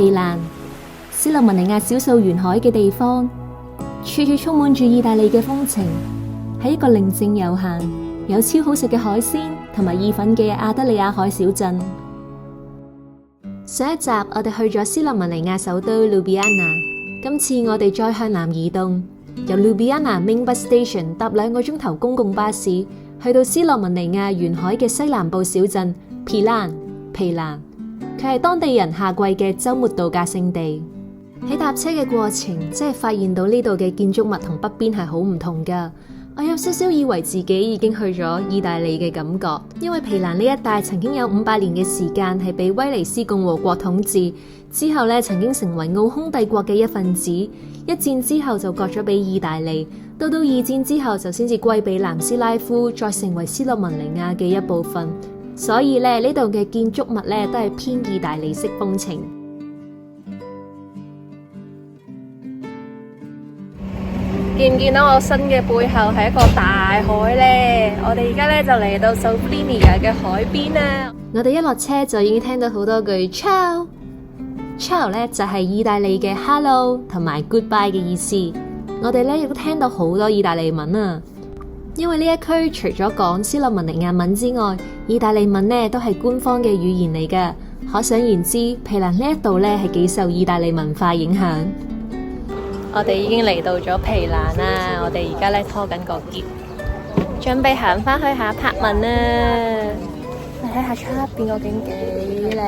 皮蘭，斯洛文尼亞少數沿海嘅地方，處處充滿住意大利嘅風情，係一個寧靜悠閒、有超好食嘅海鮮同埋意粉嘅亞得里亞海小鎮。上一集我哋去咗斯洛文尼亞首都 Ljubljana， 今次我哋再向南移動，由 Ljubljana Main Bus Station 搭2個鐘頭公共巴士，去到斯洛文尼亞沿海嘅西南部小鎮皮蘭。佢係當地人夏季嘅周末度假勝地。喺搭車嘅過程，真係發現到呢度嘅建築物同北邊係好唔同噶。我有少少以為自己已經去咗意大利嘅感覺，因為皮蘭呢一帶曾經有500年嘅時間係被威尼斯共和國統治，之後呢曾經成為奧匈帝國嘅一份子。一戰之後就割咗俾意大利，到2戰之後就先至歸俾南斯拉夫，再成為斯洛文尼亞嘅一部分。所以呢度嘅建築物呢都係偏意大利式風情。見唔見到我身嘅背後係一個大海呢？我哋而家呢就嚟到 Slovenia 嘅海邊啦。我哋一落車就已經聽到好多句 Ciao 呢就係意大利嘅 Hello 同埋 Goodbye 嘅意思。我哋呢亦都聽到好多意大利文啊。因為呢一區除咗講斯洛文尼亞文之外，意大利文呢都係官方嘅語言嚟㗎。可想而知，皮蘭呢一度呢係幾受意大利文化影響。我哋已經嚟到咗皮蘭啦，我哋而家呢拖緊個喼，準備行返去下apartment啦。睇下出邊個景幾靚。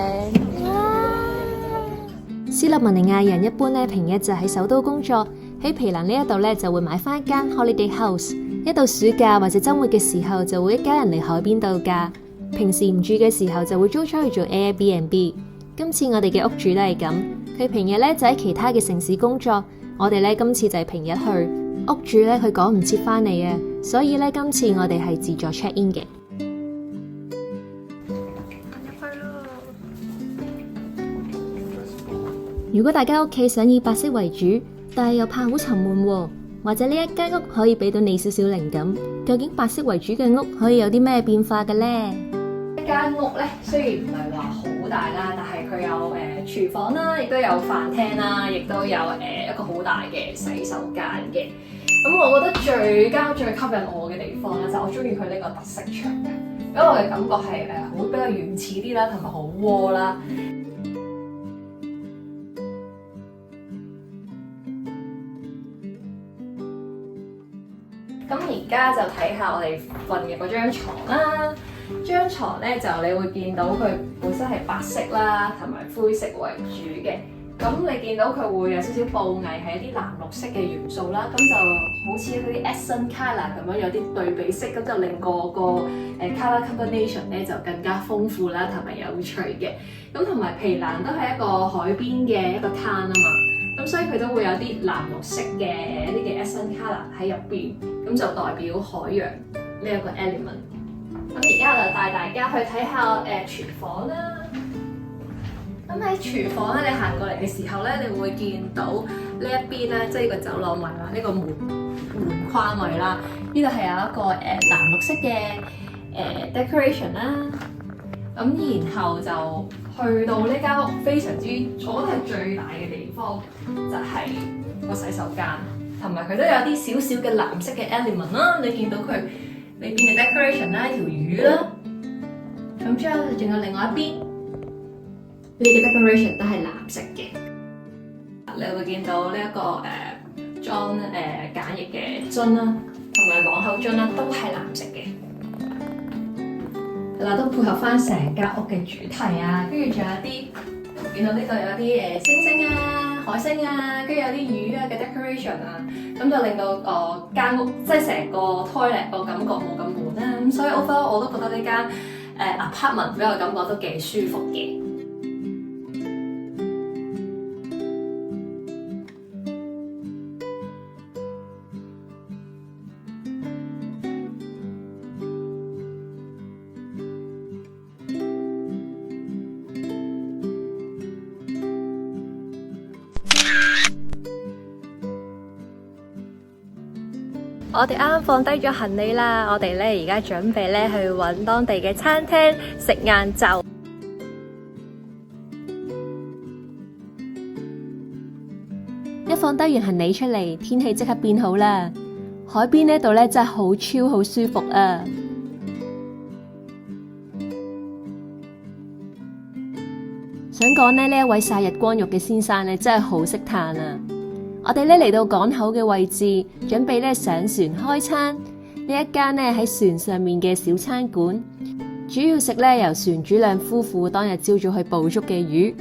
斯洛文尼亞人一般呢平日就喺首都工作，喺皮蘭呢一度呢就會買返一間 holiday house。一到暑假或者周末嘅時候，就會一家人嚟海邊度假。平時唔住嘅時候，就會租出去做 Airbnb。今次我哋嘅屋主都係咁，佢平日呢就喺其他嘅城市工作，我哋呢今次就係平日去。屋主呢佢趕唔切返嚟啊，所以呢今次我哋係自助 check in 嘅。如果大家屋企想以白色為主，但係又怕好沉悶喎，或者呢一間屋可以俾到你少少靈感，究竟白色為主嘅屋可以有啲咩變化嘅呢？一間屋咧，雖然唔係話好大啦，但係佢有廚房啦，亦都有飯廳啦，亦都有一個好大嘅洗手間嘅。咁我覺得最吸引我嘅地方咧，就係我中意佢呢個特色牆嘅，俾我嘅感覺係好比較原始啲啦，同埋好窩啦。咁而家就睇下我哋瞓嘅嗰張床啦。張床咧就你會見到佢本身係白色啦，同埋灰色為主嘅。咁你見到佢會有少少布藝係一啲藍綠色嘅元素啦，咁就好似嗰啲 accent colour 咁樣有啲對比色，咁就令個 colour combination 咧就更加豐富啦，同埋有趣嘅。咁同埋皮蘭都係一個海邊嘅一個灘啊嘛，咁所以佢都會有啲藍綠色嘅一啲嘅 accent colour 喺入邊，咁就代表海洋呢一個 element。咁而家就帶大家去睇下廚房啦。咁喺廚房咧，你行過嚟嘅時候咧，你會見到呢一邊咧，即係呢個走廊位啦，呢個門框位啦。呢度係有一個藍綠色嘅decoration 啦。咁然後就去到呢間屋非常之，我覺得係最大嘅地方，就係個洗手間，同埋佢都有啲少少嘅藍色嘅 element 啦。你見到佢裏邊嘅 decoration 啦，條魚啦，咁之後仲有另外一邊。呢啲 decoration 都係藍色嘅，你會見到呢一個裝梘液嘅樽啦，同埋朗口樽啦，都係藍色嘅。係啦，都配合翻成間屋嘅主題啊，跟住仲有啲見到呢度有啲星星啊、海星啊，跟住有啲魚啊嘅 decoration 啊，咁就令到間屋即係成個 toilet 個感覺冇咁悶啦。咁所以 overall 我都覺得呢間apartment 俾我感覺都幾舒服嘅。我哋啱啱放低咗行李啦，我哋咧而家準備咧去搵當地嘅餐廳食晏晝。放低完行李出嚟，天氣即刻變好啦。海邊呢度呢真係好超好舒服啊！想講呢一位曬日光浴嘅先生呢真係好識嘆啊！我哋呢嚟到港口嘅位置，準備呢上船開餐。呢一間呢喺船上面嘅小餐館，主要食呢由船主兩夫婦當日朝早去捕捉嘅魚。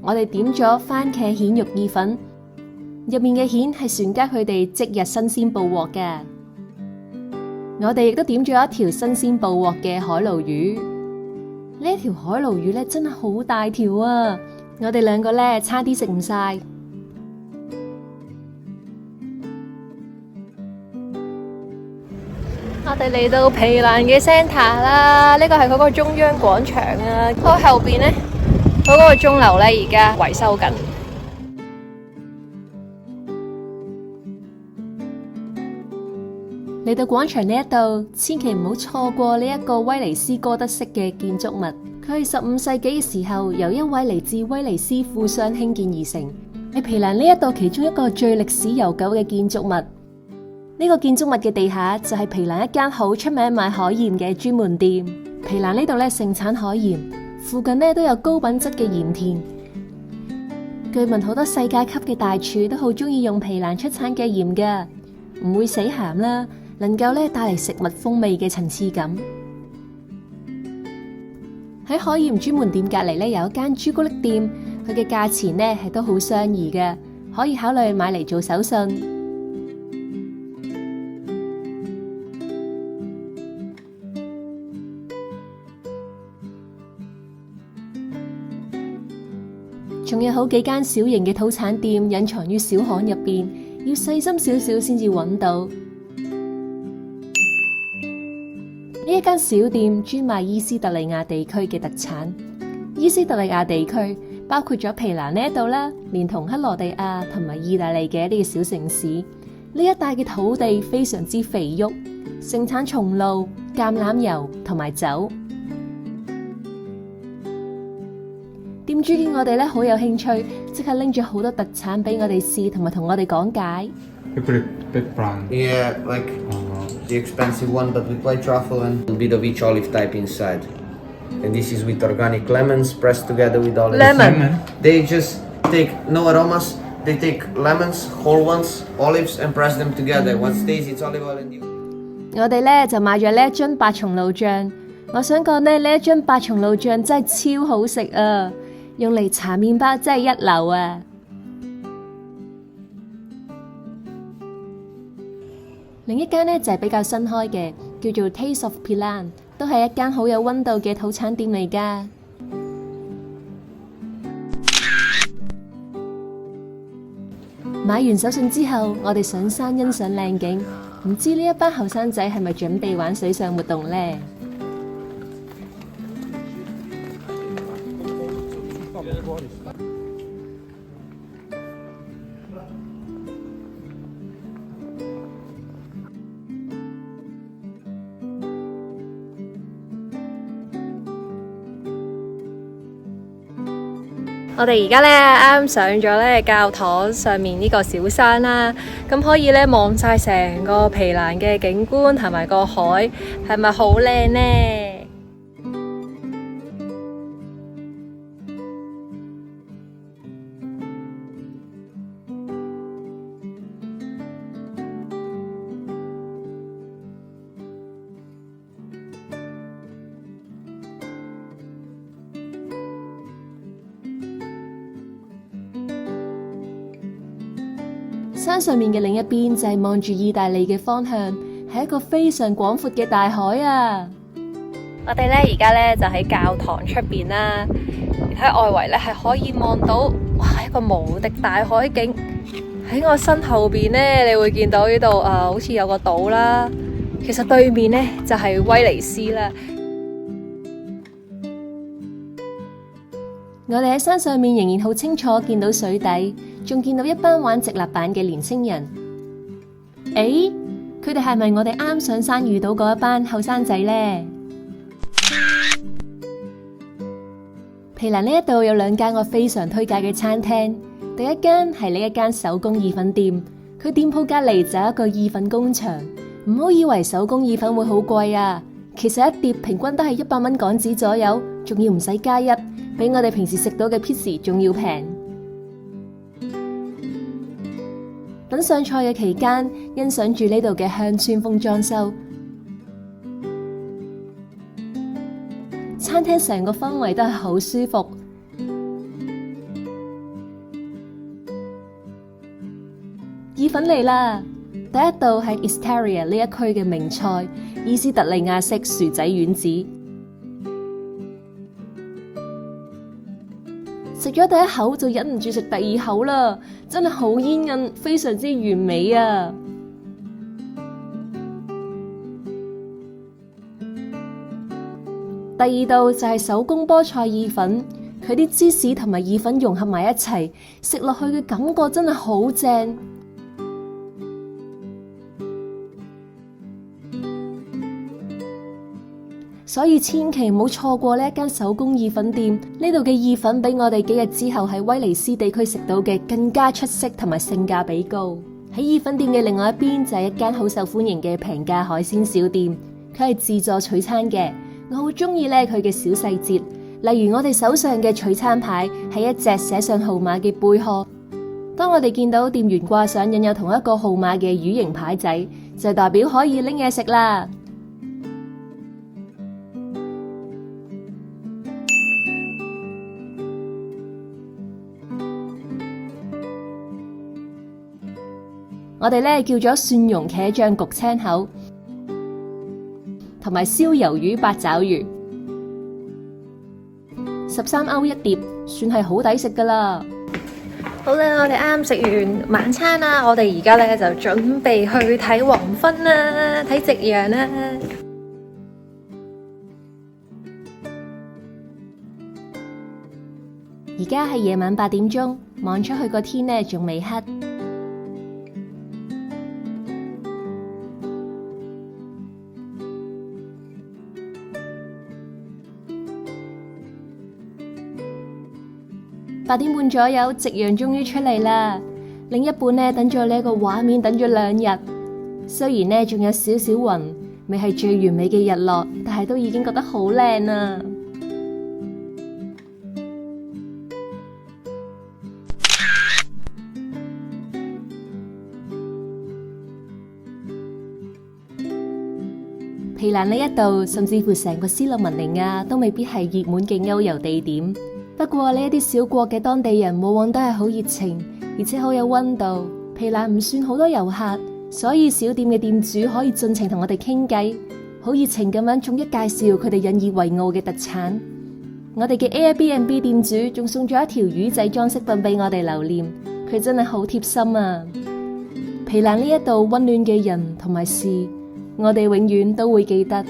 我哋點咗番茄蜆肉意粉，入面嘅蜆係船家佢哋即日新鮮捕獲嘅。我哋亦都點咗一條新鮮捕獲嘅海鱸魚。呢一條海鱸魚咧真係好大條啊！我哋兩個咧差啲食唔晒。我哋嚟到皮蘭嘅 centre 啦，呢個係嗰個中央廣場啊。佢後邊咧。嗰個鐘樓咧，而家維修緊。嚟到廣場呢一度，千祈唔好錯過呢一個威尼斯哥德式嘅建築物。佢係15世紀嘅時候，由一位嚟自威尼斯富商興建而成，係皮蘭呢一度其中一個最歷史悠久嘅建築物。呢個建築物嘅地下就係皮蘭一間好出名賣海鹽嘅專門店。皮蘭呢度咧盛產海鹽。附近呢都有高品質嘅鹽田，據聞好多世界級嘅大廚都好中意用皮蘭出產嘅鹽㗎，唔會死鹹啦，能夠呢帶嚟食物風味嘅層次感。喺海鹽專門店隔籬呢有一間朱古力店，佢嘅價錢呢係都好相宜嘅，可以考慮買嚟做手信。仲有好幾間小型嘅土產店隱藏於小巷入邊，要細心少少先至揾到。呢一間小店專賣伊斯特利亞地區嘅特產。伊斯特利亞地區包括咗皮蘭呢一度啦，連同克羅地亞同埋意大利嘅一啲小城市。呢一帶嘅土地非常之肥沃，盛產松露、橄欖油同埋酒。店主見我哋咧好有興趣，即刻拎咗好多特產俾我哋試，同埋同我哋講解。You put a big brown. Yeah, like the expensive one, but with white truffle and a bit of each olive type inside. And this is with organic lemons pressed together with olives. Lemon. They just take no aromas. They take lemons, whole ones, olives, and press them together. What stays, it's olive oil and. 我哋咧就買咗呢一樽白松露醬。我想講呢一樽白松露醬真係超好食啊！用嚟搽麵包真係一流啊！另一間呢就係比較新開嘅，叫做 Taste of Pilan， 都係一間好有溫度嘅土產店嚟㗎。買完手信之後，我哋上山欣賞靚景，唔知呢一班後生仔係咪準備玩水上活動呢？我哋而家咧啱上咗咧教堂上面呢個小山啦，咁可以咧望晒成個皮蘭嘅景觀同埋個海，係咪好靚呢？山上面嘅另一邊就係望住意大利嘅方向，係一個非常廣闊嘅大海啊！我哋咧而家咧就喺教堂出邊啦，喺外圍咧係可以望到，哇，一個無敵大海景。喺我身後邊咧，你會見到呢度好似有個島啦。其實對面咧就係威尼斯啦。我哋喺山上面仍然好清楚見到水底，仲見到一班玩直立板嘅年輕人。誒，佢哋係咪我哋啱上山遇到嗰一班後生仔呢？皮蘭呢一度有2間我非常推介嘅餐廳，第一間係呢一間手工意粉店，佢店鋪隔籬就有一個意粉工場。唔好以為手工意粉會好貴啊，其實一碟平均都係100蚊港紙左右，仲要唔使加一，比我哋平時食到嘅 Pizza 仲要平。等上菜嘅期間，欣賞住呢度嘅鄉村風裝修。餐廳成個氛圍都係好舒服。意粉嚟啦！第一道係 Esteria 呢一區嘅名菜，伊斯特利亞式薯仔丸子。食咗第一口就忍唔住食第二口啦，真係好煙韌，非常之完美啊！第二道就係手工菠菜意粉，佢啲芝士同埋意粉融合埋一齊，食落去嘅感覺真係好正。所以千祈唔好錯過呢一間手工意粉店，呢度嘅意粉比我哋幾日之後喺威尼斯地區食到嘅更加出色同埋性價比高。喺意粉店嘅另外一邊就係一間好受歡迎嘅平價海鮮小店，佢係自助取餐嘅。我好中意咧佢嘅小細節，例如我哋手上嘅取餐牌係一隻寫上號碼嘅貝殼，當我哋見到店員掛上印有同一個號碼嘅魚形牌仔，就代表可以拎嘢食啦。我哋咧叫咗蒜蓉茄醬焗青口，同埋燒魷魚八爪魚，13歐一碟，算係好抵食噶啦。好啦，我哋啱食完晚餐啦，我哋而家咧就準備去睇黃昏啦，睇夕陽啦。而家係夜晚8點鐘，望出去個天咧仲未黑。8點半左右，夕陽終於出嚟啦。另一半呢，等咗呢個畫面等咗2日，雖然呢仲有少少雲，未係最完美嘅日落，但係都已經覺得好靚啦。皮蘭呢一度，甚至乎成個斯洛文尼亞都未必係熱門嘅歐遊地點。不過呢一啲小國嘅當地人往往都係好熱情，而且好有溫度。皮蘭唔算好多遊客，所以小店嘅店主可以盡情同我哋傾偈，好熱情咁樣逐一介紹佢哋引以為傲嘅特產。我哋嘅 Airbnb 店主仲送咗一條魚仔裝飾品俾我哋留念，佢真係好貼心啊！皮蘭呢一度溫暖嘅人同埋事，我哋永遠都會記得。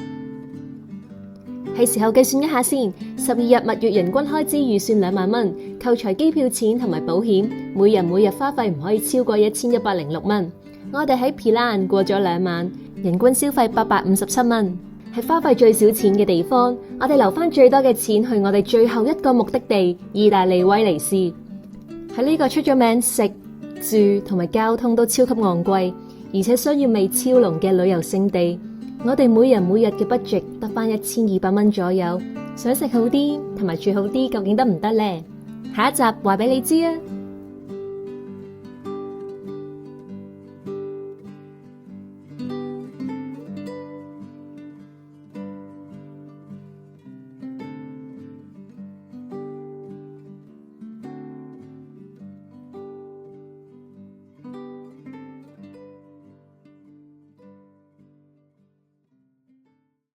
係時候計算一下先，12日蜜月人均開支預算2萬蚊，扣除機票錢同埋保險，每日花費唔可以超過1106蚊。我哋喺皮蘭過咗2晚，人均消費857蚊，係花費最少錢嘅地方。我哋留翻最多嘅錢去我哋最後一個目的地意大利威尼斯。喺呢個出咗名食住同埋交通都超級昂貴，而且商業味超濃嘅旅遊勝地。我哋每日嘅 budget 得翻1200蚊左右，想食好啲同埋住好啲，究竟得唔得呢？下一集話俾你知啊！